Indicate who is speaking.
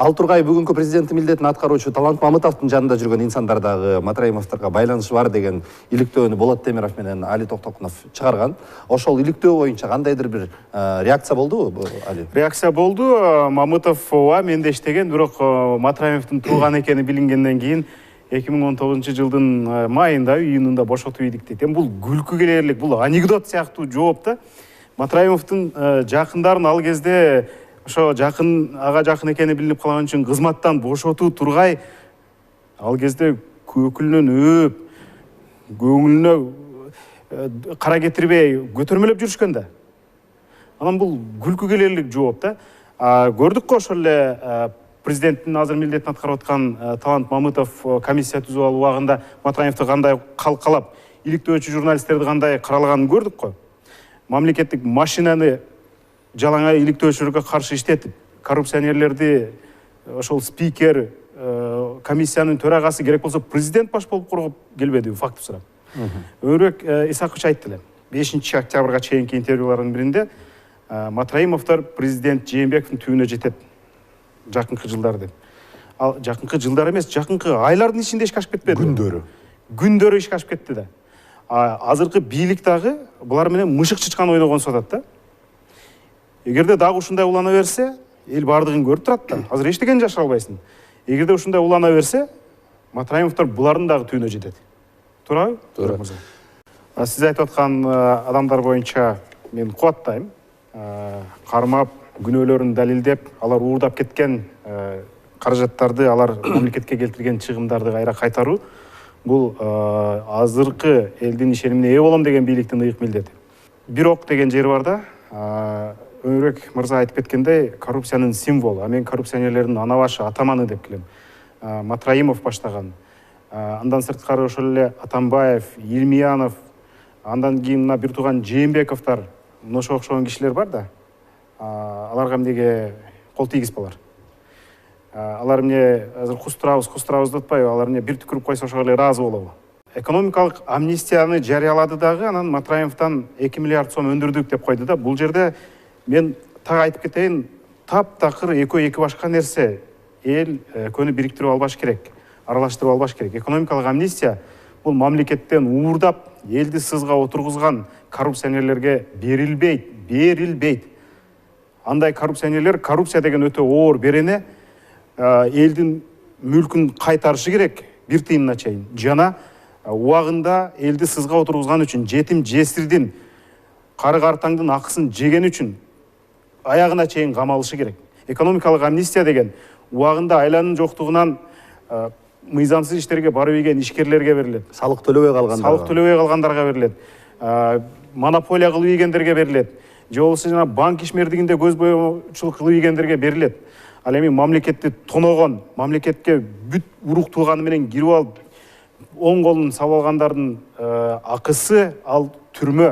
Speaker 1: Ал тургай бүгүнкү президенттин милдетин аткаруучу Талант Мамытовдун жанында жүргөн инсандар дагы Матраимовторго байланышы бар деген иликтөөнү Болот Темиров менен Али Токтокунов чыгарган. Ошол иликтөө боюнча кандайдыр бир реакция болдубу, Али?
Speaker 2: Реакция болду. Мамытов ооба менде иштеген, бирок Матраимовдун тууган экени билингенден кийин 2019 жылдын майында, июнунда бошотуп ийдик дейт. Бул күлкү келерлик, бул анекдот сыяктуу жооп да. Матраимовдун жакындарын ал кезде ошо ага жакын экени билинип калган үчүн кызматтан бошотуу тургай, ал кезде көкүлүнөн өөп, көңүлүнө кара кетирбей көтөрмөлөп жүрүшкөн да. Анан бул күлкү келерлик жооп да. Көрдүк го ошол эле президенттин азыр милдетин аткарып аткан Талант Мамытов комиссия түзүп алуу убагында Матраимовду кандай калкалап, иликтөөчү журналисттерди кандай каралаганын көрдүк го. Мамлекеттик машинаны жалаңай иликтөөчүлөргө каршы иштетип, коррупционерлерди ошол спикер, комиссиянын төрагасы, керек болсо президент баш болуп коргоп келбедиби, факт сурап. Өмүрбек Исакович айтты эле. 5 октябрга чейинки интервьюлардын биринде Матраимовдор президент Жээнбековдун түбүнө жетет жакынкы жылдар деп. Ал жакынкы жылдар эмес, жакынкы айлардын ичинде ишке ашып кетпеди. Күндөрү ишке ашып кетти да. Азыркы бийлик дагы булар менен мышык чычкан ойногон сатат да. Эгерде дагы ушундай улана берсе, эл бардыгын көрүп турат да. Азыр эчтегени жашыра албайсың. Эгерде ушундай улана берсе, Матраимовдор булардын дагы түбүнө жетет. Туурабы?
Speaker 1: Туура.
Speaker 2: Сиз айтып аткан адамдар боюнча мен кубаттайм. Кармап, күнөөлөрүн далилдеп, алар уурдап кеткен каражаттарды, алар мамлекетке келтирген чыгымдарды кайра кайтаруу бул азыркы элдин ишенимине ээ болом деген бийликтин ыйык милдети. Бирок деген жери бар да. Өмүрбек мырза айтып кеткендей, коррупциянын символу, мен коррупционерлердин ана башы, атаманы деп келем. Матраимов баштаган. Андан сырткары ошол эле Атамбаев, Илмиянов, андан кийин мына бир тууган Жээнбековдор, ошого окшогон кишилер бар да. Аларга эмнеге кол тийгизбейлер. Алар эмне азыр кустурабыз деп атпайбы, алар эмне бир түкүрүп койсо ошого эле ыраазы болобу. Экономикалык амнистияны жарыялады дагы, анан Матраимовдон 2 миллиард сом өндүрдүк деп койду да. Бул жерде мен так айтып кетейин, таптакыр экөө эки башка нерсе. Эл көөнү бириктирип албаш керек, аралаштырып албаш керек. Экономикалык амнистия бул мамлекеттен уурдап, элди сызга отургузган коррупционерлерге берилбейт. Андай коррупционерлер, коррупция деген өтө оор берене, элдин мүлкүн кайтарышы керек бир тыйымына чейин. Жана убагында элди сызга отургузган үчүн, жетим жесирдин, кары картаңдын акысын жеген үчүн аягына чейин камалышы керек. Экономикалык амнистия деген убагында айланын жоктугунан мыйзамсыз иштерге барып ийген ишкерлерге берилет.
Speaker 1: Салык төлөбөй
Speaker 2: калгандарга берилет. Монополия кылып ийгендерге берилет. Же болбосо жана банк ишмердигинде көз боёчулук кылып ийгендерге берилет. Ал эми мамлекетти тоногон, мамлекетке бүт урук тууганы менен кирип алып, оң колун сабап алгандардын акысы ал түрмө.